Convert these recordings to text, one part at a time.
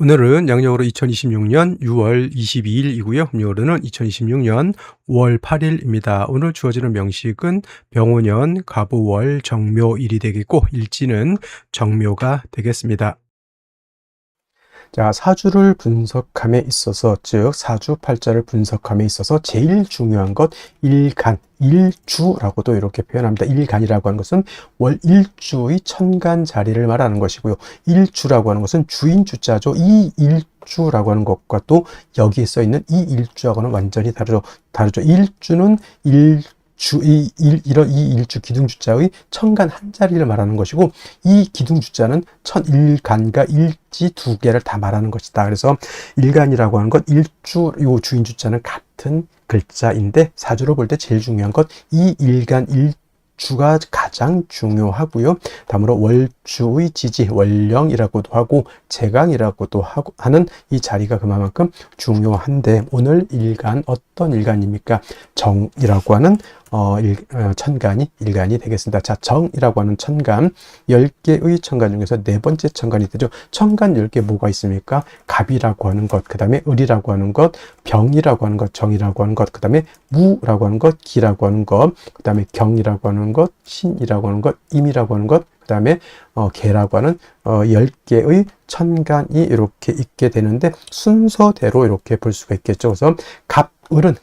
오늘은 양력으로 2026년 6월 22일이고요. 음력으로는 2026년 5월 8일입니다. 오늘 주어지는 명식은 병오년 갑오월 정묘일이 되겠고 일지는 정묘가 되겠습니다. 자, 사주를 분석함에 있어서, 즉 사주팔자를 분석함에 있어서 제일 중요한 것 일간, 일주라고도 이렇게 표현합니다. 일간이라고 하는 것은 월 일주의 천간 자리를 말하는 것이고요. 일주라고 하는 것은 주인 주자죠. 이 일주라고 하는 것과 또 여기에 써 있는 이 일주하고는 완전히 다르죠. 일주는 이런 이 일주 기둥주자의 천간 한 자리를 말하는 것이고, 이 기둥주자는 천일간과 일지 두 개를 다 말하는 것이다. 그래서 일간이라고 하는 것, 일주, 요 주인주자는 같은 글자인데 사주로 볼 때 제일 중요한 것 이 일간 일주가 가장 중요하고요. 다음으로 월주의 지지, 월령이라고도 하고 제강이라고도 하는 이 자리가 그만큼 중요한데, 오늘 일간 어떤 일간입니까? 정이라고 하는 천간이 일간이 되겠습니다. 자, 정이라고 하는 천간, 10개의 천간 중에서 네 번째 천간이 되죠. 천간 10개 뭐가 있습니까? 갑이라고 하는 것, 그 다음에 을이라고 하는 것, 병이라고 하는 것, 정이라고 하는 것, 그 다음에 무라고 하는 것, 기라고 하는 것, 그 다음에 경이라고 하는 것, 신이라고 하는 것, 임이라고 하는 것, 그 다음에 개라고 하는 10개의 천간이 이렇게 있게 되는데, 순서대로 이렇게 볼 수가 있겠죠. 그래서 갑을은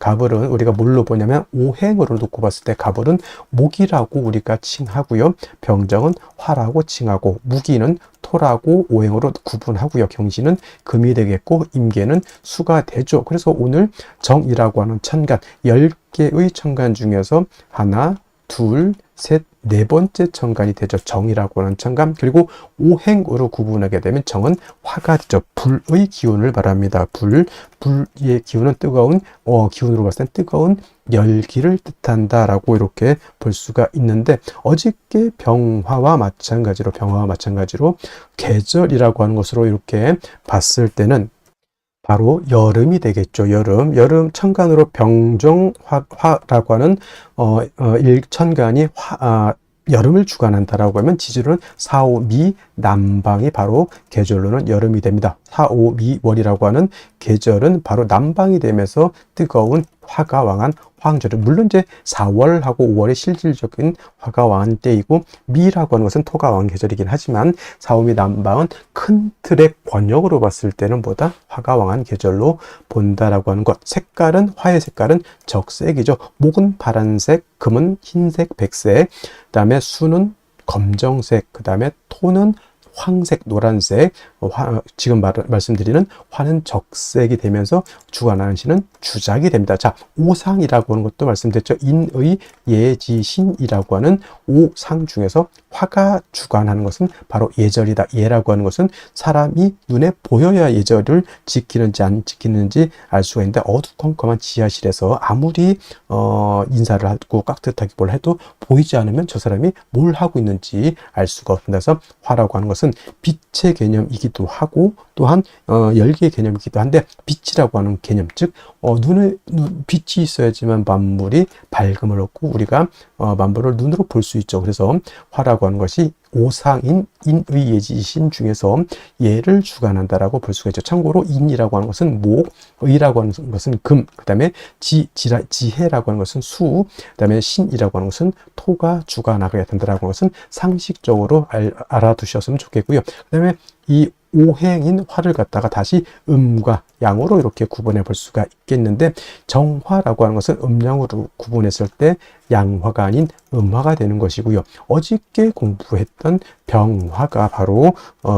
우리가 뭘로 보냐면 오행으로 놓고 봤을 때 갑을은 목이라고 우리가 칭하고요. 병정은 화라고 칭하고, 무기는 토라고 오행으로 구분하고요. 경신은 금이 되겠고, 임계는 수가 되죠. 그래서 오늘 정이라고 하는 천간, 10개의 천간 중에서 하나, 둘, 셋, 네 번째 천간이 되죠. 정이라고 하는 천간. 그리고 오행으로 구분하게 되면 정은 화가 되죠. 불의 기운을 말합니다. 불의 기운은 뜨거운, 기운으로 봤을 땐 뜨거운 열기를 뜻한다라고 이렇게 볼 수가 있는데, 어저께 병화와 마찬가지로 계절이라고 하는 것으로 이렇게 봤을 때는 바로 여름이 되겠죠. 여름 천간으로 병정화라고 하는 일천간이 여름을 주관한다라고 하면, 지지로는 사오미 남방이 바로 계절로는 여름이 됩니다. 사오미월이라고 하는 계절은 바로 남방이 되면서 뜨거운 화가 왕한 황절은, 물론 이제 4월하고 5월이 실질적인 화가 왕한 때이고, 미라고 하는 것은 토가 왕한 계절이긴 하지만 사오미 남방은 큰 틀의 권역으로 봤을 때는 보다 화가 왕한 계절로 본다라고 하는 것. 화의 색깔은 적색이죠. 목은 파란색, 금은 흰색, 백색, 그 다음에 수는 검정색, 그 다음에 토는 황색, 노란색, 지금 말씀드리는 화는 적색이 되면서 주관하는 신은 주작이 됩니다. 자, 오상이라고 하는 것도 말씀드렸죠. 인의, 예지신이라고 하는 오상 중에서 화가 주관하는 것은 바로 예절이다. 예라고 하는 것은 사람이 눈에 보여야 예절을 지키는지 안 지키는지 알 수가 있는데, 어두컴컴한 지하실에서 아무리 인사를 하고 깍듯하게 뭘 해도 보이지 않으면 저 사람이 뭘 하고 있는지 알 수가 없습니다. 그래서 화라고 하는 것은 빛의 개념이기도 하고, 또한 열기의 개념이기도 한데, 빛이라고 하는 개념, 즉 빛이 있어야지만 만물이 밝음을 얻고 우리가 만물을 눈으로 볼 수 있죠. 그래서 화라고 하는 것이 오상인 인의 예지신 중에서 예를 주관한다라고 볼 수가 있죠. 참고로 인이라고 하는 것은 목, 의라고 하는 것은 금, 그 다음에 지혜라고 하는 것은 수, 그 다음에 신이라고 하는 것은 토가 주관하게 된다라고 하는 것은 상식적으로 알아두셨으면 좋겠고요. 그 다음에 이 오행인 화를 갖다가 다시 음과 양으로 이렇게 구분해 볼 수가 있겠는데, 정화라고 하는 것은 음양으로 구분했을 때 양화가 아닌 음화가 되는 것이고요. 어저께 공부했던 병화가 바로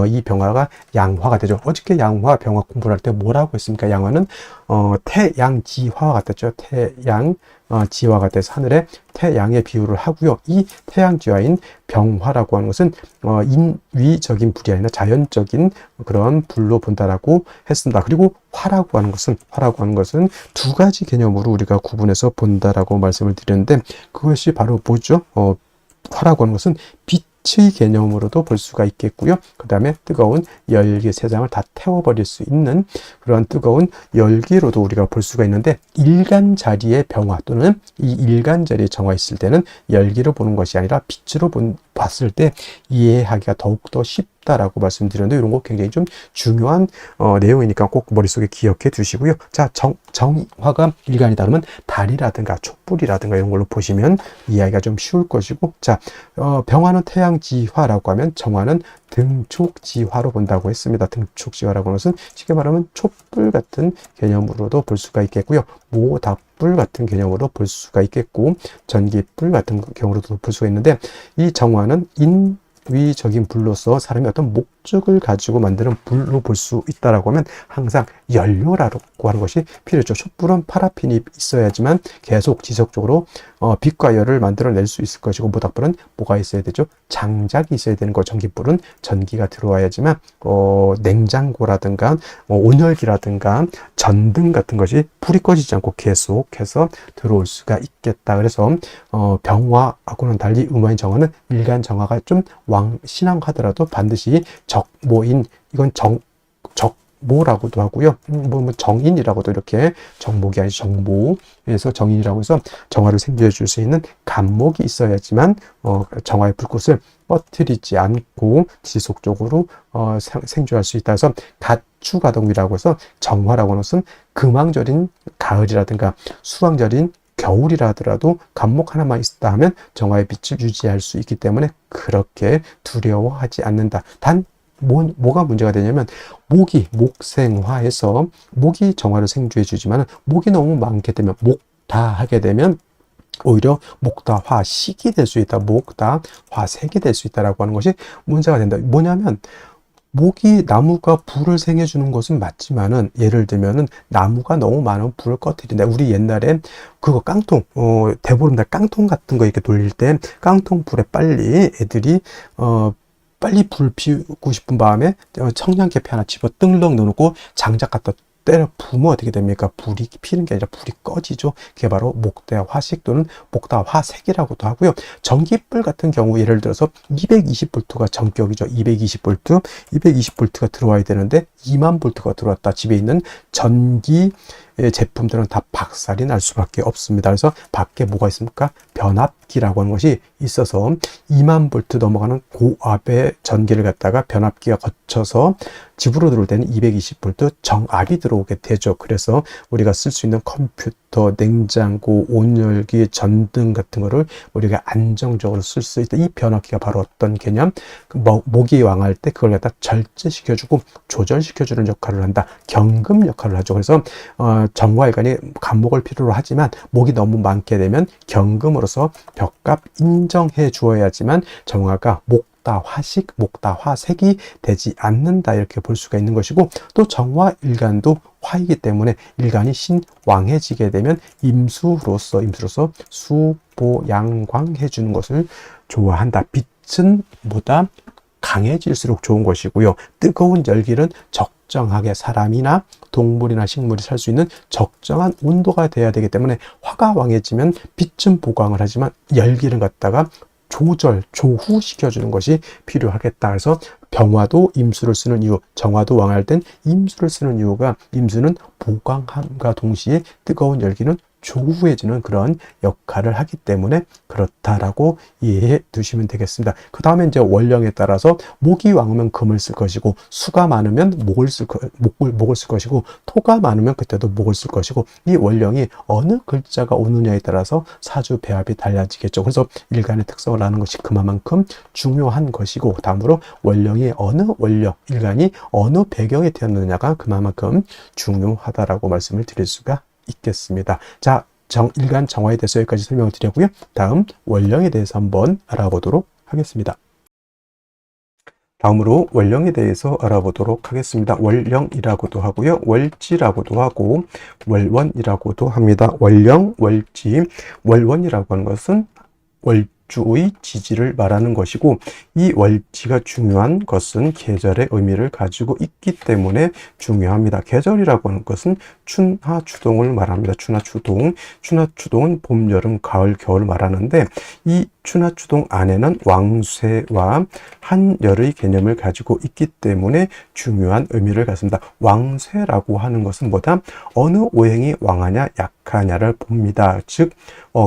이 병화가 양화가 되죠. 어저께 양화, 병화 공부를 할 때 뭐라고 했습니까? 양화는 태양지화와 같았죠. 지화가 같아서 하늘에 태양의 비유를 하고요. 이 태양지화인 병화라고 하는 것은 인위적인 불이 아니라 자연적인 그런 불로 본다라고 했습니다. 그리고 화라고 하는 것은 두 가지 개념으로 우리가 구분해서 본다라고 말씀을 드렸는데, 그것이 바로 뭐죠? 화라고 하는 것은 빛의 개념으로도 볼 수가 있겠고요. 그 다음에 뜨거운 열기 세상을 다 태워버릴 수 있는 그런 뜨거운 열기로도 우리가 볼 수가 있는데, 일간 자리의 병화 또는 이 일간 자리에 정화 있을 때는 열기로 보는 것이 아니라 빛으로 봤을 때 이해하기가 더욱더 쉽다 있다라고 말씀드렸는데 이런 거 굉장히 좀 중요한 내용이니까 꼭 머릿속에 기억해 두시고요. 자, 정화가 일간이 다르면 달이라든가 촛불이라든가 이런 걸로 보시면 이해하기가 좀 쉬울 것이고, 자, 병화는 태양지화라고 하면 정화는 등촉지화로 본다고 했습니다. 등촉지화라고 하는 것은 쉽게 말하면 촛불 같은 개념으로도 볼 수가 있겠고요. 모닥불 같은 개념으로 볼 수가 있겠고, 전기불 같은 경우로도 볼 수가 있는데, 이 정화는 인위적인 불로서 사람이 어떤 목적을 가지고 만드는 불로 볼 수 있다라고 하면 항상 연료라고 하는 것이 필요죠. 촛불은 파라핀이 있어야지만 계속 지속적으로 빛과 열을 만들어낼 수 있을 것이고, 모닥불은 뭐가 있어야 되죠? 장작이 있어야 되는 거. 전기불은 전기가 들어와야지만 냉장고라든가 온열기라든가 전등 같은 것이 불이 꺼지지 않고 계속해서 들어올 수가 있겠다. 그래서 병화하고는 달리 음화인 정화는 일간 정화가 좀 왕신앙하더라도 반드시 적모인, 이건 적모라고도 하고요. 뭐 정인이라고도, 이렇게 정목이 아니죠. 정모에서 정인이라고 해서 정화를 생겨해 줄 수 있는 간목이 있어야지만 정화의 불꽃을 꺼트리지 않고 지속적으로 생존할 수 있다 해서 가추가동이라고 해서 정화라고 하는 것은 금왕절인 가을이라든가 수왕절인 겨울이라 하더라도 간목 하나만 있다 하면 정화의 빛을 유지할 수 있기 때문에 그렇게 두려워하지 않는다. 단 뭐가 문제가 되냐면 목생화에서 목이 정화를 생주해 주지만 목이 너무 많게 되면 목다하게 되면 오히려 목다화식이 될 수 있다. 목다화색이 될 수 있다라고 하는 것이 문제가 된다. 뭐냐면 나무가 불을 생해주는 것은 맞지만은, 예를 들면은 나무가 너무 많은 불을 꺼뜨린다. 우리 옛날에 그거 깡통, 대보름달 깡통 같은 거 이렇게 돌릴 때 깡통 불에 빨리 애들이 빨리 불 피우고 싶은 마음에 청량계피 하나 집어 뜬렁 넣어놓고 장작 갖다 때려 부으면 어떻게 됩니까? 불이 피는 게 아니라 불이 꺼지죠. 그게 바로 목대화식 또는 목다화색이라고도 하고요. 전기불 같은 경우 예를 들어서 220V가 전격이죠. 220V, 220V가 들어와야 되는데 20000V가 들어왔다. 집에 있는 전기 제품들은 다 박살이 날 수밖에 없습니다. 그래서 밖에 뭐가 있습니까? 변압기라고 하는 것이 있어서 20000V 넘어가는 고압의 전기를 갖다가 변압기가 거쳐서 집으로 들어올 때는 220V 정압이 들어오게 되죠. 그래서 우리가 쓸 수 있는 컴퓨터, 냉장고, 온열기, 전등 같은 거를 우리가 안정적으로 쓸 수 있다. 이 변압기가 바로 어떤 개념? 모기 왕할 때 그걸 갖다 절제시켜주고 조절시켜주는 역할을 한다. 경금 역할을 하죠. 그래서 정화일간이 간목을 필요로 하지만 목이 너무 많게 되면 경금으로서 벽값 인정해 주어야지만 정화가 목다화식, 목다화색이 되지 않는다. 이렇게 볼 수가 있는 것이고, 또 정화일간도 화이기 때문에 일간이 신왕해지게 되면 임수로서 수보양광해 주는 것을 좋아한다. 빛은 보다 강해질수록 좋은 것이고요. 뜨거운 열기는 적정하게 사람이나 동물이나 식물이 살 수 있는 적정한 온도가 돼야 되기 때문에 화가 왕해지면 빛은 보강을 하지만 열기를 갖다가 조후시켜주는 것이 필요하겠다. 그래서 병화도 임수를 쓰는 이유, 정화도 왕할 땐 임수를 쓰는 이유가, 임수는 보강함과 동시에 뜨거운 열기는 조후해지는 그런 역할을 하기 때문에 그렇다라고 이해해 두시면 되겠습니다. 그 다음에 이제 원령에 따라서 목이 왕으면 금을 쓸 것이고, 수가 많으면 목을 쓸 것이고, 토가 많으면 그때도 목을 쓸 것이고, 이 원령이 어느 글자가 오느냐에 따라서 사주 배합이 달라지겠죠. 그래서 일간의 특성을 아는 것이 그만큼 중요한 것이고, 다음으로 원령이 어느 원령, 일간이 어느 배경에 태어났느냐가 그만큼 중요하다라고 말씀을 드릴 수가 있겠습니다. 자, 일간 정화에 대해서 여기까지 설명을 드렸고요. 다음 원령에 대해서 한번 알아보도록 하겠습니다. 다음으로 원령에 대해서 알아보도록 하겠습니다. 월령이라고도 하고요. 월지라고도 하고 월원이라고도 합니다. 월령, 월지, 월원이라고 하는 것은 월주의 지지를 말하는 것이고, 이 월지가 중요한 것은 계절의 의미를 가지고 있기 때문에 중요합니다. 계절이라고 하는 것은 춘하추동을 말합니다. 춘하추동은 봄, 여름, 가을, 겨울 말하는데, 이 추나추동 안에는 왕쇠와 한열의 개념을 가지고 있기 때문에 중요한 의미를 갖습니다. 왕쇠라고 하는 것은 뭐다? 어느 오행이 왕하냐 약하냐를 봅니다. 즉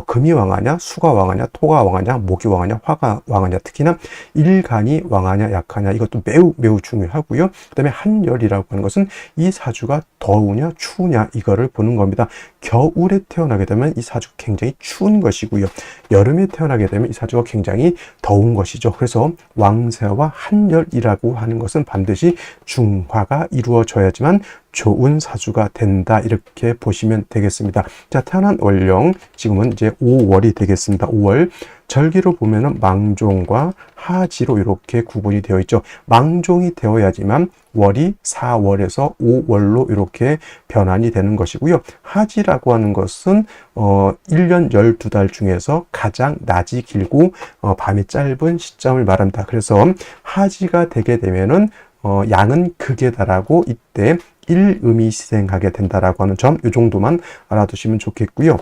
금이 왕하냐, 수가 왕하냐, 토가 왕하냐, 목이 왕하냐, 화가 왕하냐, 특히나 일간이 왕하냐 약하냐, 이것도 매우 매우 중요하고요. 그 다음에 한열이라고 하는 것은 이 사주가 더우냐 추우냐 이거를 보는 겁니다. 겨울에 태어나게 되면 이 사주가 굉장히 추운 것이고요. 여름에 태어나게 되면 이 사주가 굉장히 더운 것이죠. 그래서 왕세와 한열이라고 하는 것은 반드시 중화가 이루어져야지만 좋은 사주가 된다, 이렇게 보시면 되겠습니다. 자, 태어난 월령 지금은 이제 5월이 되겠습니다. 5월 절기로 보면은 망종과 하지로 이렇게 구분이 되어 있죠. 망종이 되어야지만 월이 4월에서 5월로 이렇게 변환이 되는 것이고요. 하지라고 하는 것은 1년 12달 중에서 가장 낮이 길고 밤이 짧은 시점을 말합니다. 그래서 하지가 되게 되면은 양은 극에 달하고 이때 일음이 시생하게 된다라고 하는 점, 이 정도만 알아두시면 좋겠고요.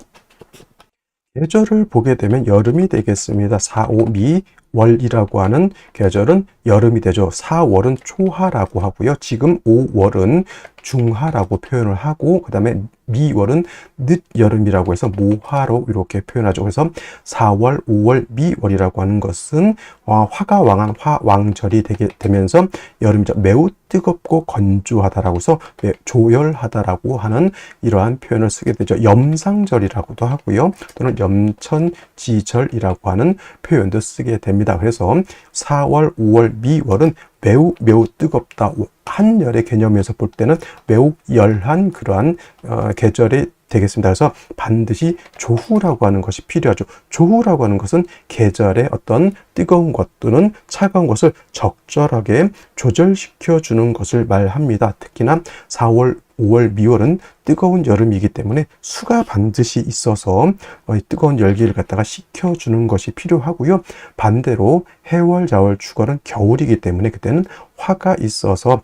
계절을 보게 되면 여름이 되겠습니다. 4, 5, 미, 월이라고 하는 계절은 여름이 되죠. 4월은 초하라고 하고요. 지금 5월은 중하라고 표현을 하고, 그 다음에 미월은 늦여름이라고 해서 모하로 이렇게 표현하죠. 그래서 4월, 5월, 미월이라고 하는 것은 화가 왕한 화왕절이 되면서 여름이죠. 매우 뜨겁고 건조하다라고 해서 조열하다라고 하는 이러한 표현을 쓰게 되죠. 염상절이라고도 하고요. 또는 염천지절이라고 하는 표현도 쓰게 됩니다. 그래서 4월, 5월, 미월은 매우 매우 뜨겁다. 한열의 개념에서 볼 때는 매우 열한 그러한 계절이 되겠습니다. 그래서 반드시 조후라고 하는 것이 필요하죠. 조후라고 하는 것은 계절의 어떤 뜨거운 것 또는 차가운 것을 적절하게 조절시켜 주는 것을 말합니다. 특히나 4월, 5월, 미월은 뜨거운 여름이기 때문에 수가 반드시 있어서 뜨거운 열기를 갖다가 식혀주는 것이 필요하고요. 반대로 해월, 자월, 축월은 겨울이기 때문에 그때는 화가 있어서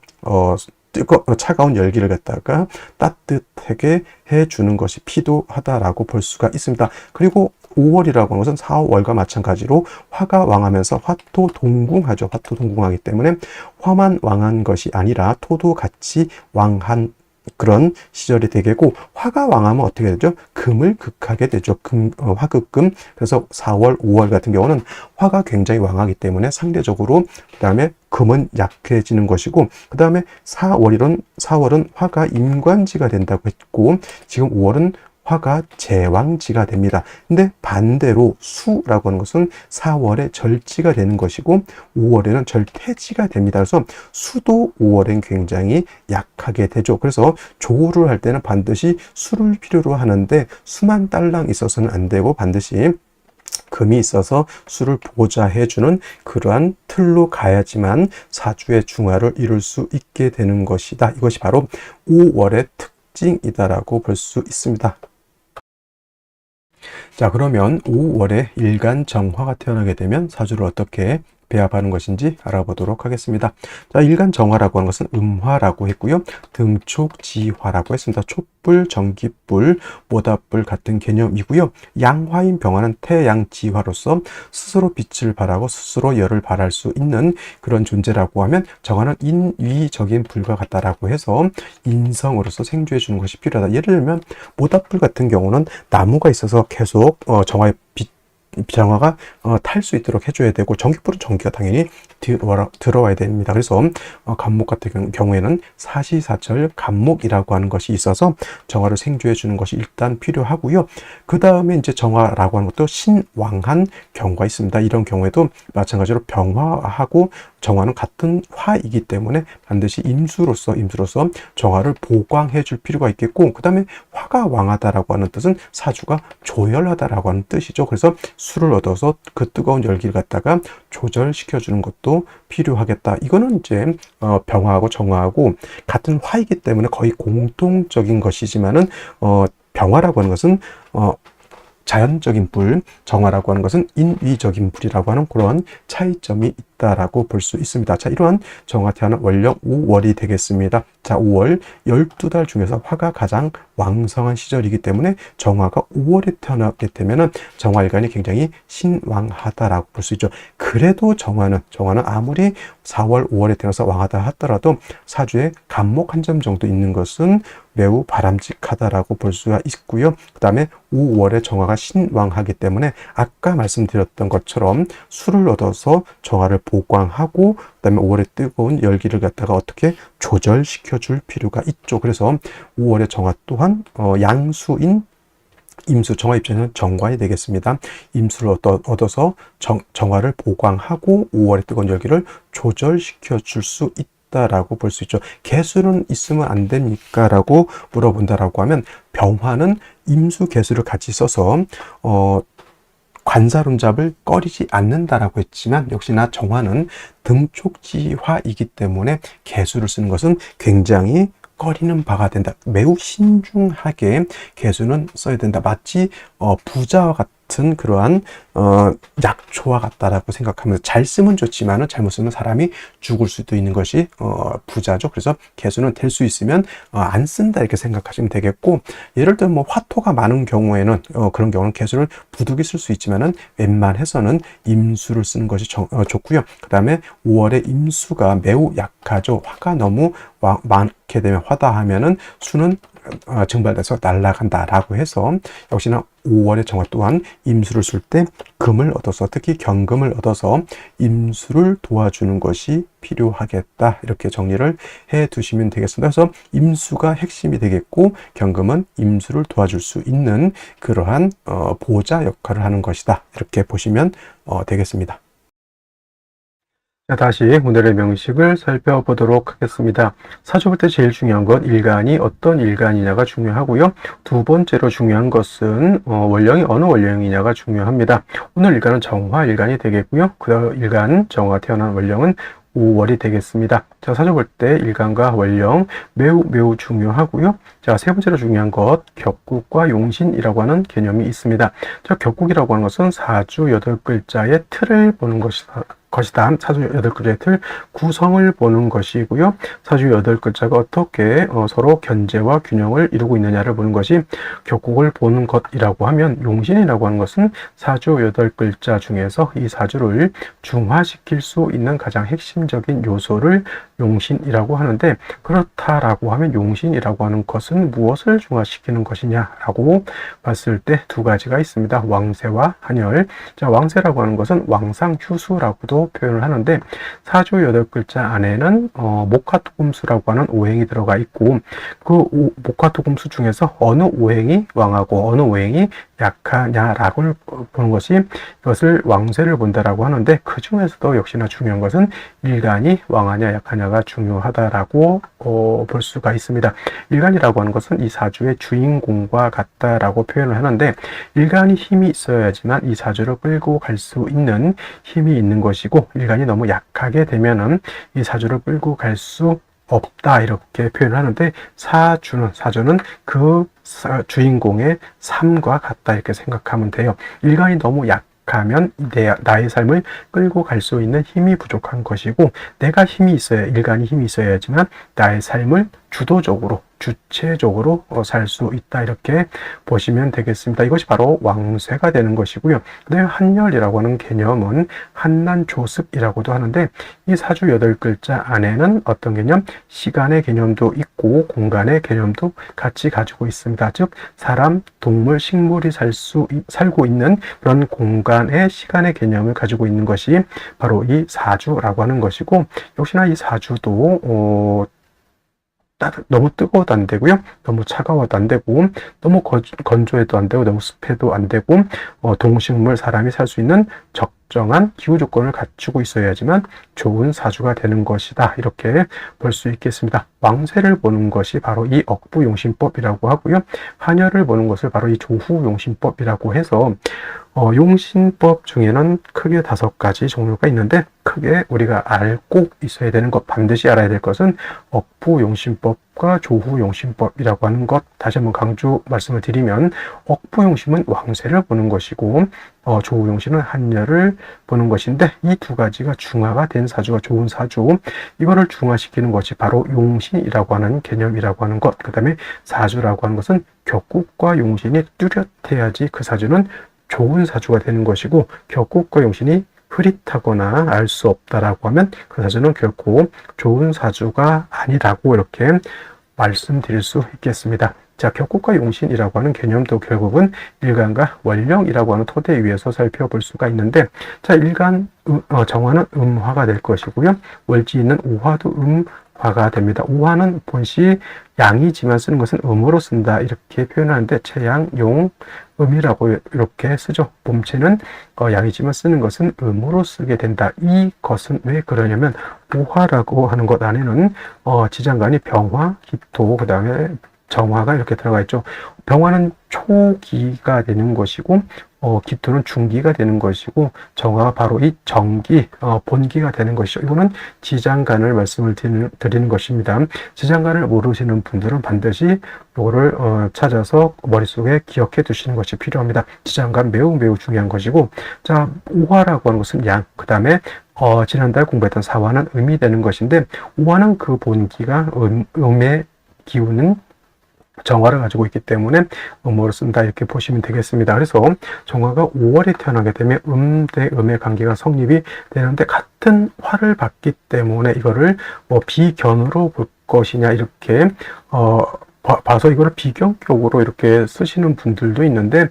차가운 열기를 갖다가 따뜻하게 해주는 것이 필요하다라고 볼 수가 있습니다. 그리고 5월이라고 하는 것은 4, 5월과 마찬가지로 화가 왕하면서 화토 동궁하죠. 화토 동궁하기 때문에 화만 왕한 것이 아니라 토도 같이 왕한 그런 시절이 되겠고, 화가 왕하면 어떻게 되죠? 금을 극하게 되죠. 화극금. 그래서 4월, 5월 같은 경우는 화가 굉장히 왕하기 때문에 상대적으로 그 다음에 금은 약해지는 것이고, 그 다음에 4월은 화가 임관지가 된다고 했고, 지금 5월은 화가 제왕지가 됩니다. 근데 반대로 수라고 하는 것은 4월에 절지가 되는 것이고 5월에는 절퇴지가 됩니다. 그래서 수도 5월엔 굉장히 약하게 되죠. 그래서 조우를 할 때는 반드시 수를 필요로 하는데 수만 딸랑 있어서는 안 되고 반드시 금이 있어서 수를 보좌해주는 그러한 틀로 가야지만 사주의 중화를 이룰 수 있게 되는 것이다. 이것이 바로 5월의 특징이다라고 볼 수 있습니다. 자, 그러면 5월에 일간 정화가 태어나게 되면 사주를 어떻게 배합하는 것인지 알아보도록 하겠습니다. 자, 일간 정화라고 하는 것은 음화라고 했고요. 등촉지화라고 했습니다. 촛불, 전기불, 모닥불 같은 개념이고요. 양화인 병화는 태양지화로서 스스로 빛을 발하고 스스로 열을 발할 수 있는 그런 존재라고 하면, 정화는 인위적인 불과 같다라고 해서 인성으로서 생주해 주는 것이 필요하다. 예를 들면 모닥불 같은 경우는 나무가 있어서 계속 정화의 정화가 탈 수 있도록 해줘야 되고, 전기불은 전기가 당연히 들어와야 됩니다. 그래서 간목 같은 경우에는 사시사철 간목이라고 하는 것이 있어서 정화를 생주해 주는 것이 일단 필요하고요. 그 다음에 이제 정화라고 하는 것도 신왕한 경우가 있습니다. 이런 경우에도 마찬가지로 병화하고 정화는 같은 화이기 때문에 반드시 임수로서 정화를 보강해 줄 필요가 있겠고, 그 다음에 화가 왕하다라고 하는 뜻은 사주가 조열하다라고 하는 뜻이죠. 그래서 수를 얻어서 그 뜨거운 열기를 갖다가 조절시켜 주는 것도 필요하겠다. 이거는 이제 병화하고 정화하고 같은 화이기 때문에 거의 공통적인 것이지만은 병화라고 하는 것은 자연적인 불, 정화라고 하는 것은 인위적인 불이라고 하는 그런 차이점이 있다라고 볼 수 있습니다. 자, 이러한 정화 태어난 월령 5월이 되겠습니다. 자, 5월 12달 중에서 화가 가장 왕성한 시절이기 때문에 정화가 5월에 태어나게 되면은 정화일간이 굉장히 신왕하다라고 볼 수 있죠. 그래도 정화는 아무리 4월, 5월에 태어나서 왕하다 하더라도 사주에 간목 한 점 정도 있는 것은 매우 바람직하다라고 볼 수가 있고요. 그 다음에 5월에 정화가 신왕하기 때문에 아까 말씀드렸던 것처럼 술을 얻어서 정화를 보강하고 그 다음에 5월에 뜨거운 열기를 갖다가 어떻게 조절시켜 줄 필요가 있죠. 그래서 5월의 정화 또한 양수인 임수, 정화 입장에서는 정관이 되겠습니다. 임수를 얻어서 정화를 보강하고 5월의 뜨거운 열기를 조절시켜 줄 수 있다라고 볼 수 있죠. 개수는 있으면 안 됩니까? 라고 물어본다라고 하면 병화는 임수 개수를 같이 써서 관사론잡을 꺼리지 않는다라고 했지만 역시나 정화는 등촉지화이기 때문에 개수를 쓰는 것은 굉장히 꺼리는 바가 된다. 매우 신중하게 개수는 써야 된다. 마치 부자와 같은 그러한 약초와 같다라고 생각하면서 잘 쓰면 좋지만은 잘못 쓰면 사람이 죽을 수도 있는 것이 부자죠. 그래서 개수는 될 수 있으면 안 쓴다 이렇게 생각하시면 되겠고, 예를 들어 뭐 화토가 많은 경우에는 그런 경우는 개수를 부득이 쓸 수 있지만은 웬만해서는 임수를 쓰는 것이 좋고요. 그 다음에 5월에 임수가 매우 약하죠. 화가 너무 많게 되면 화다 하면은 수는 증발돼서 날아간다라고 해서 역시나 5월의 정화 또한 임수를 쓸 때 금을 얻어서, 특히 경금을 얻어서 임수를 도와주는 것이 필요하겠다, 이렇게 정리를 해 두시면 되겠습니다. 그래서 임수가 핵심이 되겠고 경금은 임수를 도와줄 수 있는 그러한 보호자 역할을 하는 것이다, 이렇게 보시면 되겠습니다. 자, 다시 오늘의 명식을 살펴보도록 하겠습니다. 사주 볼 때 제일 중요한 건 일간이 어떤 일간이냐가 중요하고요. 두 번째로 중요한 것은 월령이 어느 월령이냐가 중요합니다. 오늘 일간은 정화 일간이 되겠고요. 그 일간 정화 태어난 월령은 5월이 되겠습니다. 자, 사주 볼 때 일간과 월령 매우 중요하고요. 자, 세 번째로 중요한 것, 격국과 용신이라고 하는 개념이 있습니다. 자, 격국이라고 하는 것은 사주 8글자의 틀을 보는 것이다. 사주 8글자의 틀, 구성을 보는 것이고요. 사주 8글자가 어떻게 서로 견제와 균형을 이루고 있느냐를 보는 것이 격국을 보는 것이라고 하면, 용신이라고 하는 것은 사주 8글자 중에서 이 사주를 중화시킬 수 있는 가장 핵심적인 요소를 용신이라고 하는데, 그렇다라고 하면 용신이라고 하는 것은 무엇을 중화시키는 것이냐라고 봤을 때 두 가지가 있습니다. 왕세와 한열. 자, 왕세라고 하는 것은 왕상휴수라고도 표현을 하는데, 사주 8글자 안에는 목화토금수라고 하는 오행이 들어가 있고, 그 목화토금수 중에서 어느 오행이 왕하고 어느 오행이 약하냐라고 보는 것이, 이것을 왕세를 본다라고 하는데, 그 중에서도 역시나 중요한 것은 일간이 왕하냐 약하냐가 중요하다라고 볼 수가 있습니다. 일간이라고 하는 것은 이 사주의 주인공과 같다라고 표현을 하는데, 일간이 힘이 있어야지만 이 사주를 끌고 갈 수 있는 힘이 있는 것이고, 일간이 너무 약하게 되면은 이 사주를 끌고 갈 수 없다, 이렇게 표현을 하는데, 사주는 그 주인공의 삶과 같다, 이렇게 생각하면 돼요. 일간이 너무 약하면 나의 삶을 끌고 갈 수 있는 힘이 부족한 것이고, 내가 힘이 있어야, 일간이 힘이 있어야지만 나의 삶을 주체적으로 살 수 있다, 이렇게 보시면 되겠습니다. 이것이 바로 왕세가 되는 것이고요. 그 다음에 한열이라고 하는 개념은 한난조습이라고도 하는데, 이 사주 8글자 안에는 어떤 개념? 시간의 개념도 있고 공간의 개념도 같이 가지고 있습니다. 즉, 사람, 동물, 식물이 살고 있는 그런 공간의 시간의 개념을 가지고 있는 것이 바로 이 사주라고 하는 것이고, 역시나 이 사주도 너무 뜨거워도 안 되고요. 너무 차가워도 안 되고, 너무 건조해도 안 되고, 너무 습해도 안 되고, 동식물, 사람이 살 수 있는 적정한 기후 조건을 갖추고 있어야지만 좋은 사주가 되는 것이다, 이렇게 볼 수 있겠습니다. 왕세를 보는 것이 바로 이 억부용신법이라고 하고요. 한열을 보는 것을 바로 이 조후용신법이라고 해서, 용신법 중에는 크게 5가지 종류가 있는데, 크게 우리가 알고 있어야 되는 것, 반드시 알아야 될 것은 억부용신법과 조후용신법이라고 하는 것, 다시 한번 강조 말씀을 드리면, 억부용신은 왕세를 보는 것이고, 조우용신은 한열을 보는 것인데, 이 두 가지가 중화가 된 사주가 좋은 사주, 이거를 중화시키는 것이 바로 용신이라고 하는 개념이라고 하는 것. 그 다음에 사주라고 하는 것은 격국과 용신이 뚜렷해야지 그 사주는 좋은 사주가 되는 것이고, 격국과 용신이 흐릿하거나 알 수 없다라고 하면 그 사주는 결코 좋은 사주가 아니라고 이렇게 말씀드릴 수 있겠습니다. 자, 격국과 용신이라고 하는 개념도 결국은 일간과 원령이라고 하는 토대 위에서 살펴볼 수가 있는데, 자, 일간 정화는 음화가 될 것이고요. 월지는 오화도 음화가 됩니다. 오화는 본시 양이지만 쓰는 것은 음으로 쓴다 이렇게 표현하는데, 채양, 용, 음이라고 이렇게 쓰죠. 봄체는 양이지만 쓰는 것은 음으로 쓰게 된다. 이것은 왜 그러냐면, 오화라고 하는 것 안에는 지장간이 병화, 기토, 그 다음에 정화가 이렇게 들어가 있죠. 병화는 초기가 되는 것이고, 기토는 중기가 되는 것이고, 정화가 바로 이 정기, 본기가 되는 것이죠. 이거는 지장간을 말씀을 드리는 것입니다. 지장간을 모르시는 분들은 반드시 이거를 찾아서 머릿속에 기억해 두시는 것이 필요합니다. 지장간 매우 중요한 것이고, 자, 오화라고 하는 것은 양, 그 다음에 지난달 공부했던 사화는 음이 되는 것인데, 오화는 그 본기가 음의 기운은 정화를 가지고 있기 때문에 음으로 쓴다 이렇게 보시면 되겠습니다. 그래서 정화가 5월에 태어나게 되면 음 대 음의 관계가 성립이 되는데, 같은 화를 받기 때문에 이거를 비견으로 볼 것이냐 이렇게 봐서 이거를 비견격으로 이렇게 쓰시는 분들도 있는데,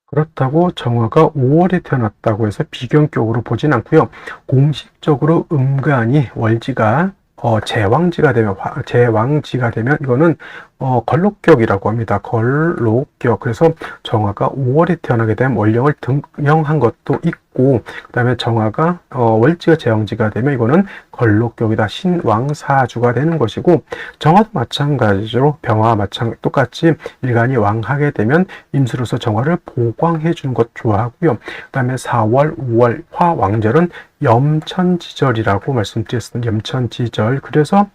그렇다고 정화가 5월에 태어났다고 해서 비견격으로 보진 않고요. 공식적으로 음간이 월지가 제왕지가 되면 이거는 걸록격이라고 합니다. 걸록격. 그래서 정화가 5월에 태어나게 되면 월령을 등령한 것도 있고, 그 다음에 정화가 월지가 제왕지가 되면 이거는 걸록격이다. 신왕사주가 되는 것이고, 정화도 마찬가지로 병화와 똑같이 일간이 왕하게 되면 임수로서 정화를 보강해 주는 것 좋아하고요. 그 다음에 4월, 5월 화왕절은 염천지절이라고 말씀드렸습니다. 염천지절. 그래서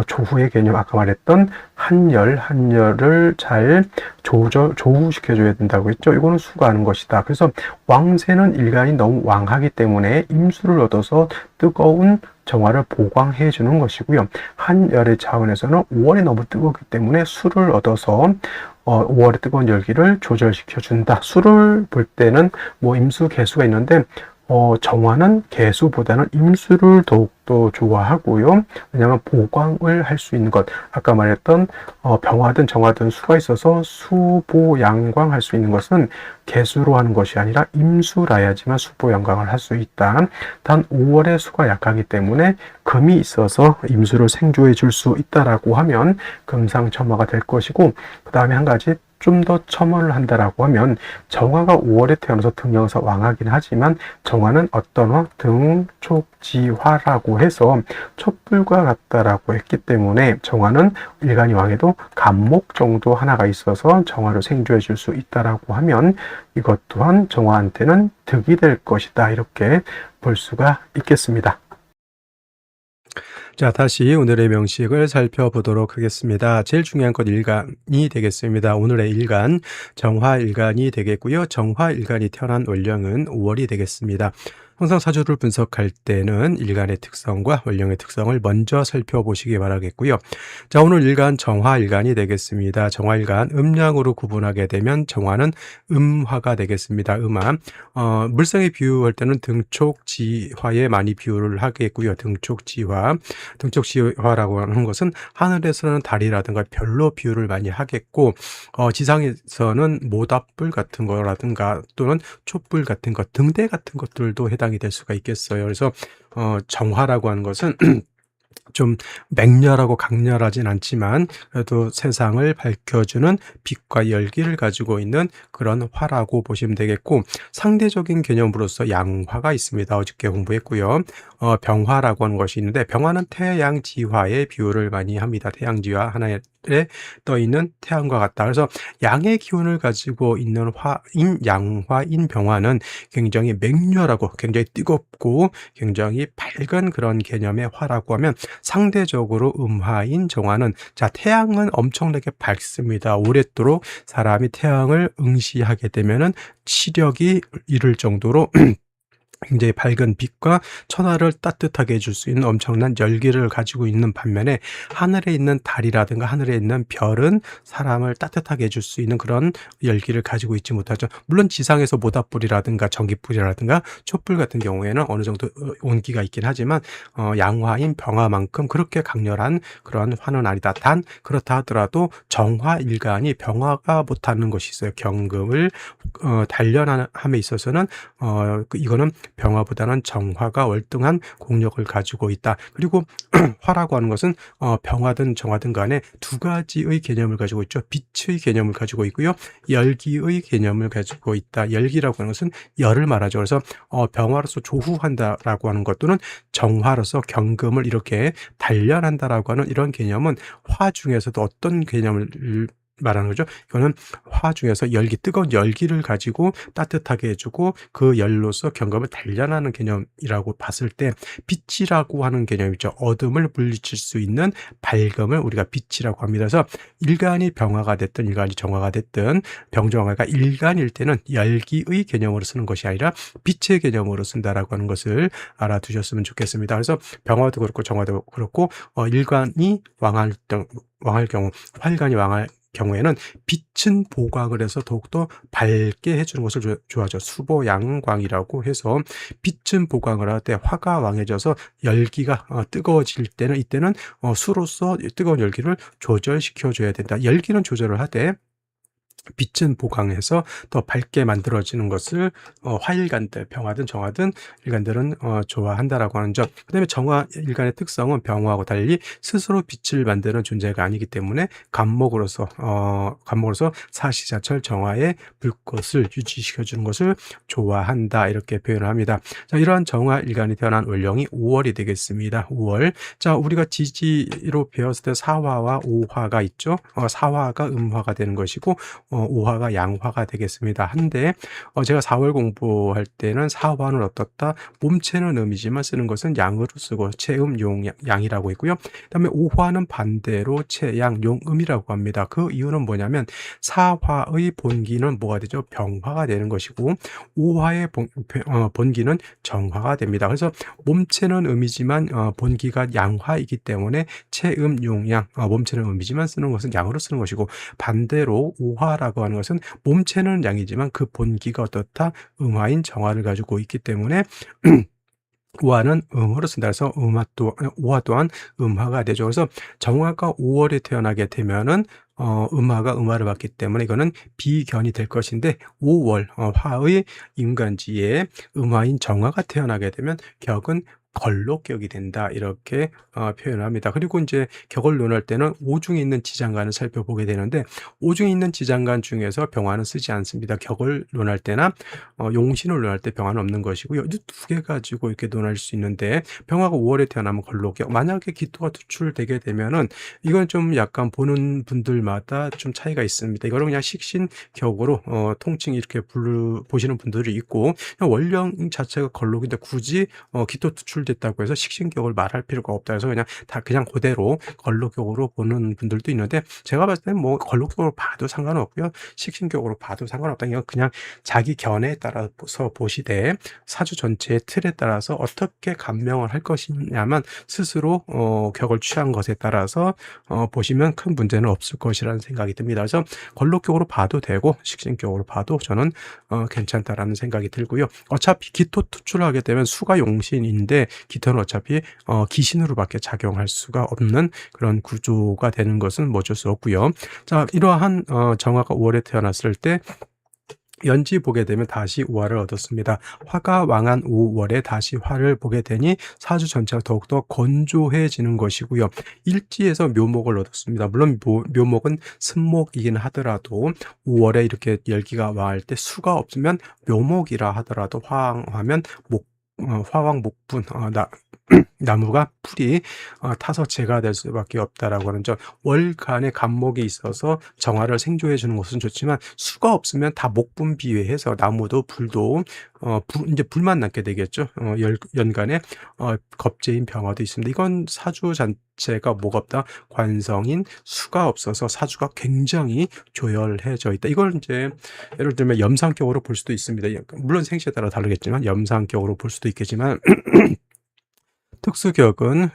조후의 개념, 아까 말했던 한열을 잘 조후시켜줘야 된다고 했죠. 이거는 수가하는 것이다. 그래서 왕세는 일간이 너무 왕하기 때문에 임수를 얻어서 뜨거운 정화를 보강해 주는 것이고요. 한열의 차원에서는 5월이 너무 뜨겁기 때문에 수를 얻어서 5월의 뜨거운 열기를 조절시켜 준다. 수를 볼 때는 임수, 개수가 있는데, 정화는 개수보다는 임수를 더욱더 좋아하고요. 왜냐하면 보강을 할 수 있는 것, 아까 말했던 병화든 정화든 수가 있어서 수보양광 할 수 있는 것은 개수로 하는 것이 아니라 임수라야지만 수보양광을 할 수 있다. 단 5월의 수가 약하기 때문에 금이 있어서 임수를 생조해 줄 수 있다라고 하면 금상첨화가 될 것이고, 그 다음에 한 가지 좀 더 첨언을 한다라고 하면, 정화가 5월에 태어나서 등령사 왕하긴 하지만 정화는 어떤 화? 등촉지화라고 해서 촛불과 같다라고 했기 때문에 정화는 일간이 왕해도 간목 정도 하나가 있어서 정화를 생조해 줄 수 있다라고 하면 이것 또한 정화한테는 득이 될 것이다 이렇게 볼 수가 있겠습니다. 자, 다시 오늘의 명식을 살펴보도록 하겠습니다. 제일 중요한 건 일간이 되겠습니다. 오늘의 일간, 정화일간이 되겠고요. 정화일간이 태어난 월령은 5월이 되겠습니다. 항상 사주를 분석할 때는 일간의 특성과 월령의 특성을 먼저 살펴보시기 바라겠고요. 자, 오늘 일간 정화일간이 되겠습니다. 정화일간 음양으로 구분하게 되면 정화는 음화가 되겠습니다. 음화. 물상에 비유할 때는 등촉지화에 많이 비유를 하겠고요. 등촉지화라고 하는 것은 하늘에서는 달이라든가 별로 비유를 많이 하겠고, 지상에서는 모닥불 같은 거라든가 또는 촛불 같은 것, 등대 같은 것들도 해당이 될 수가 있겠어요. 그래서 정화라고 하는 것은 좀 맹렬하고 강렬하진 않지만 그래도 세상을 밝혀주는 빛과 열기를 가지고 있는 그런 화라고 보시면 되겠고, 상대적인 개념으로서 양화가 있습니다. 어저께 공부했고요. 병화라고 하는 것이 있는데, 병화는 태양지화의 비유를 많이 합니다. 태양지화 하나에 떠 있는 태양과 같다. 그래서 양의 기운을 가지고 있는 화인 양화인 병화는 굉장히 맹렬하고 굉장히 뜨겁고 굉장히 밝은 그런 개념의 화라고 하면, 상대적으로 음화인 정화는, 자, 태양은 엄청나게 밝습니다. 오랫도록 사람이 태양을 응시하게 되면은 시력이 잃을 정도로 굉장히 밝은 빛과 천하를 따뜻하게 해줄 수 있는 엄청난 열기를 가지고 있는 반면에, 하늘에 있는 달이라든가 하늘에 있는 별은 사람을 따뜻하게 해줄 수 있는 그런 열기를 가지고 있지 못하죠. 물론 지상에서 모닥불이라든가 전기불이라든가 촛불 같은 경우에는 어느 정도 온기가 있긴 하지만 양화인 병화만큼 그렇게 강렬한 그런 화는 아니다. 단 그렇다 하더라도 정화일간이 병화가 못하는 것이 있어요. 경금을 단련함에 있어서는 이거는 병화보다는 정화가 월등한 공력을 가지고 있다. 그리고 화라고 하는 것은 병화든 정화든 간에 두 가지의 개념을 가지고 있죠. 빛의 개념을 가지고 있고요, 열기의 개념을 가지고 있다. 열기라고 하는 것은 열을 말하죠. 그래서 병화로서 조후한다라고 하는 것, 또는 정화로서 경금을 이렇게 단련한다라고 하는 이런 개념은 화 중에서도 어떤 개념을 말하는 거죠? 이거는 화 중에서 열기, 뜨거운 열기를 가지고 따뜻하게 해주고 그 열로서 경금을 단련하는 개념이라고 봤을 때, 빛이라고 하는 개념이죠. 어둠을 물리칠 수 있는 밝음을 우리가 빛이라고 합니다. 그래서 일간이 병화가 됐든 일간이 정화가 됐든, 병정화가 일간일 때는 열기의 개념으로 쓰는 것이 아니라 빛의 개념으로 쓴다라고 하는 것을 알아두셨으면 좋겠습니다. 그래서 병화도 그렇고 정화도 그렇고 일간이 왕할 경우, 활간이 왕할 경우에는 빛은 보광을 해서 더욱더 밝게 해주는 것을 좋아하죠. 수보양광이라고 해서 빛은 보광을 할 때 화가 왕해져서 열기가 뜨거워질 때는, 이때는 수로서 뜨거운 열기를 조절시켜 줘야 된다. 열기는 조절을 하되 빛은 보강해서 더 밝게 만들어지는 것을 화일간들, 병화든 정화든 일간들은 좋아한다라고 하는 점. 그 다음에 정화 일간의 특성은 병화하고 달리 스스로 빛을 만드는 존재가 아니기 때문에 간목으로서 사시사철 정화의 불꽃을 유지시켜주는 것을 좋아한다, 이렇게 표현을 합니다. 자, 이러한 정화 일간이 태어난 월령이 5월이 되겠습니다. 5월. 자, 우리가 지지로 배웠을 때 사화와 오화가 있죠. 사화가 음화가 되는 것이고 오화가 양화가 되겠습니다. 한데 제가 4월 공부할 때는 사화는 어떻다, 몸체는 음이지만 쓰는 것은 양으로 쓰고 체음 용 양이라고 있고요. 그다음에 오화는 반대로 체양 용음이라고 합니다. 그 이유는 뭐냐면 사화의 본기는 뭐가 되죠? 병화가 되는 것이고 오화의 본기는 정화가 됩니다. 그래서 몸체는 음이지만 본기가 양화이기 때문에 체음 용양, 몸체는 음이지만 쓰는 것은 양으로 쓰는 것이고, 반대로 오화라고 하는 것은 몸체는 양이지만 그 본기가 어떻다? 음화인 정화를 가지고 있기 때문에 오화는 음으로 쓴다. 그래서 오화 또한 음화가 되죠. 그래서 정화가 5월에 태어나게 되면은 음화가 음화를 받기 때문에 이거는 비견이 될 것인데, 5월 화의 인간지에 음화인 정화가 태어나게 되면 격은 걸록격이 된다, 이렇게 표현합니다. 그리고 이제 격을 논할 때는 오중에 있는 지장간을 살펴보게 되는데, 오중에 있는 지장간 중에서 병화는 쓰지 않습니다. 격을 논할 때나 용신을 논할 때 병화는 없는 것이고요. 이 두 개 가지고 이렇게 논할 수 있는데, 병화가 5월에 태어나면 걸록격, 만약에 기토가 투출되게 되면은 이건 좀 약간 보는 분들마다 좀 차이가 있습니다. 이거는 그냥 식신격으로 통칭 이렇게 보시는 분들이 있고, 그냥 원령 자체가 걸록인데 굳이 기토 투출됐다고 해서 식신격을 말할 필요가 없다 해서 그냥 그대로 걸록격으로 보는 분들도 있는데, 제가 봤을 때는 뭐 걸록격으로 봐도 상관없고요, 식신격으로 봐도 상관없다. 이건 그냥 자기 견해에 따라서 보시되, 사주 전체의 틀에 따라서 어떻게 감명을 할 것이냐만 스스로 격을 취한 것에 따라서 보시면 큰 문제는 없을 것이라는 생각이 듭니다. 그래서 걸록격으로 봐도 되고 식신격으로 봐도 저는 괜찮다라는 생각이 들고요. 어차피 기토 투출하게 되면 수가 용신인데 기토는 어차피 기신으로밖에 작용할 수가 없는 그런 구조가 되는 것은 뭐 어쩔 수 없고요. 자, 이러한 정화가 5월에 태어났을 때 연지 보게 되면 다시 우화를 얻었습니다. 화가 왕한 5월에 다시 화를 보게 되니 사주 전체가 더욱더 건조해지는 것이고요. 일지에서 묘목을 얻었습니다. 물론 묘목은 습목이긴 하더라도 5월에 이렇게 열기가 왕할 때 수가 없으면 묘목이라 하더라도 화왕하면 화왕 목분 나무가 풀이 타서 재가 될 수밖에 없다라고 하는 점. 월간에 간목이 있어서 정화를 생조해 주는 것은 좋지만 수가 없으면 다 목분비회해서 나무도 불도 이제 불만 남게 되겠죠. 연간에 겁재인 병화도 있습니다. 이건 사주 자체가 뭐가 없다? 관성인 수가 없어서 사주가 굉장히 조열해져 있다. 이걸 이제 예를 들면 염상격으로 볼 수도 있습니다. 물론 생시에 따라 다르겠지만 염상격으로 볼 수도 있겠지만 특수격은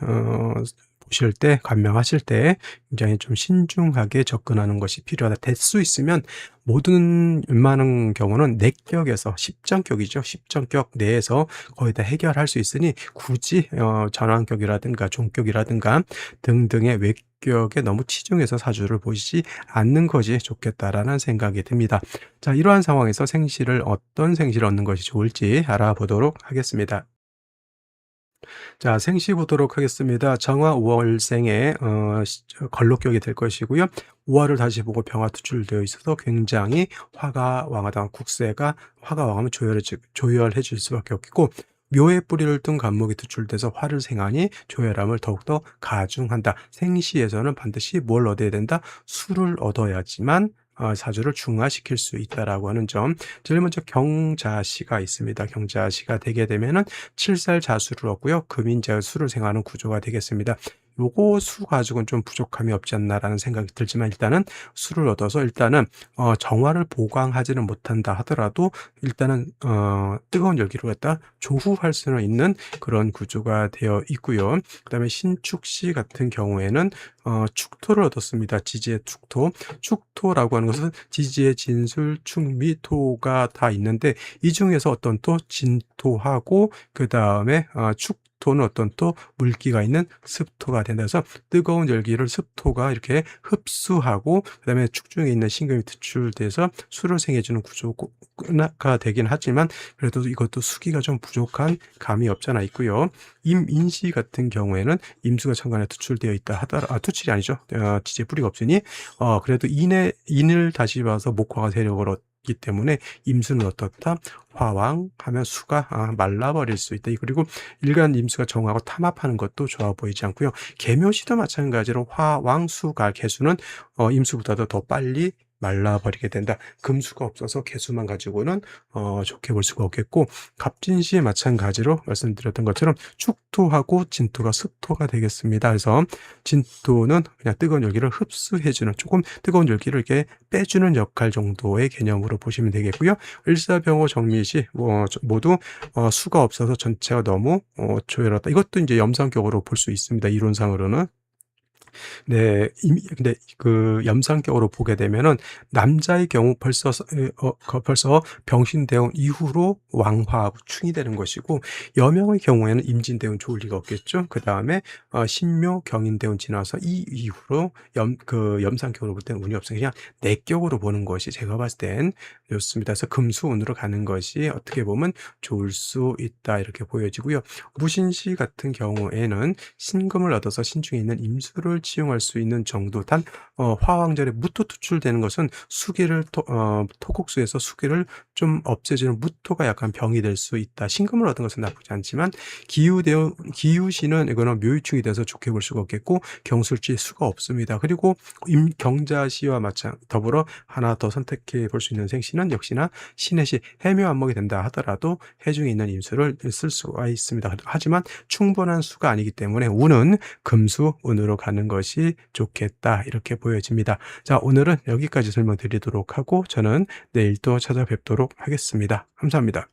보실 때, 관명하실 때 굉장히 좀 신중하게 접근하는 것이 필요하다. 될 수 있으면 모든 웬만한 경우는 내격에서 십정격이죠. 십정격 내에서 거의 다 해결할 수 있으니 굳이 전환격이라든가 종격이라든가 등등의 외격에 너무 치중해서 사주를 보시지 않는 것이 좋겠다라는 생각이 듭니다. 자, 이러한 상황에서 생시를 어떤 생시를 얻는 것이 좋을지 알아보도록 하겠습니다. 자, 생시 보도록 하겠습니다. 정화 5월생의 걸록격이 될 것이고요. 5월을 다시 보고 병화 투출되어 있어서 굉장히 화가 왕하다. 국세가 화가 왕하면 조열해 줄 수밖에 없겠고, 묘의 뿌리를 뜬 간목이 투출돼서 화를 생하니 조열함을 더욱더 가중한다. 생시에서는 반드시 뭘 얻어야 된다? 수를 얻어야지만 사주를 중화시킬 수 있다라고 하는 점. 제일 먼저 경자시가 있습니다. 경자시가 되게 되면은 7살 자수를 얻고요. 금인자의 수를 생하는 구조가 되겠습니다. 요거 수 가지고는 좀 부족함이 없지 않나라는 생각이 들지만 일단은 수를 얻어서 일단은 정화를 보강하지는 못한다 하더라도 일단은 뜨거운 열기로 갖다 조후할 수는 있는 그런 구조가 되어 있고요. 그다음에 신축시 같은 경우에는 축토를 얻었습니다. 지지의 축토. 축토라고 하는 것은 지지의 진술, 축미, 토가 다 있는데 이 중에서 어떤 토? 진토하고 그다음에 축토는 어떤 또 물기가 있는 습토가 된다 해서 뜨거운 열기를 습토가 이렇게 흡수하고 그다음에 축중에 있는 신금이 투출돼서 수를 생해주는 구조가 되긴 하지만 그래도 이것도 수기가 좀 부족한 감이 없잖아 있고요. 임인시 같은 경우에는 임수가 천간에 투출되어 있다 하더라 투출이 아니죠. 지지에 뿌리가 없으니 그래도 인을 다시 봐서 목화가 세력을 얻기 때문에 임수는 어떻다? 화왕하면 수가 말라버릴 수 있다. 그리고 일간 임수가 정하고 탐합하는 것도 좋아 보이지 않고요. 계묘시도 마찬가지로 화왕수가 개수는 임수보다도 더 빨리 말라버리게 된다. 금수가 없어서 개수만 가지고는 좋게 볼 수가 없겠고 갑진시에 마찬가지로 말씀드렸던 것처럼 축토하고 진토가 습토가 되겠습니다. 그래서 진토는 그냥 뜨거운 열기를 흡수해주는 조금 뜨거운 열기를 이렇게 빼주는 역할 정도의 개념으로 보시면 되겠고요. 일사병호 정미시 모두 수가 없어서 전체가 너무 조열하다. 이것도 이제 염상격으로 볼 수 있습니다. 이론상으로는. 네. 근데 그 염상격으로 보게 되면은 남자의 경우 벌써 병신대운 이후로 왕화하고 충이 되는 것이고 여명의 경우에는 임진대운 좋을 리가 없겠죠. 그다음에 신묘 경인대운 지나서 이 이후로 염상격으로 볼 때는 운이 없어요. 그냥 내격으로 보는 것이 제가 봤을 땐 좋습니다. 그래서 금수운으로 가는 것이 어떻게 보면 좋을 수 있다 이렇게 보여지고요. 무신시 같은 경우에는 신금을 얻어서 신중에 있는 임수를 치용할 수 있는 정도. 단 화왕절에 무토 투출되는 것은 수기를 토국수에서 수기를 좀 없애주는 무토가 약간 병이 될 수 있다. 신금을 얻은 것은 나쁘지 않지만 기유시는 이거는 묘유충이 돼서 좋게 볼 수가 없겠고 경술지 수가 없습니다. 그리고 경자시와 더불어 하나 더 선택해 볼 수 있는 생시는 역시나 신해시 해묘안목이 된다 하더라도 해중에 있는 임수를 쓸 수가 있습니다. 하지만 충분한 수가 아니기 때문에 운은 금수운으로 가는 것이 좋겠다 이렇게 보여집니다. 자, 오늘은 여기까지 설명드리도록 하고 저는 내일 또 찾아뵙도록 하겠습니다. 감사합니다.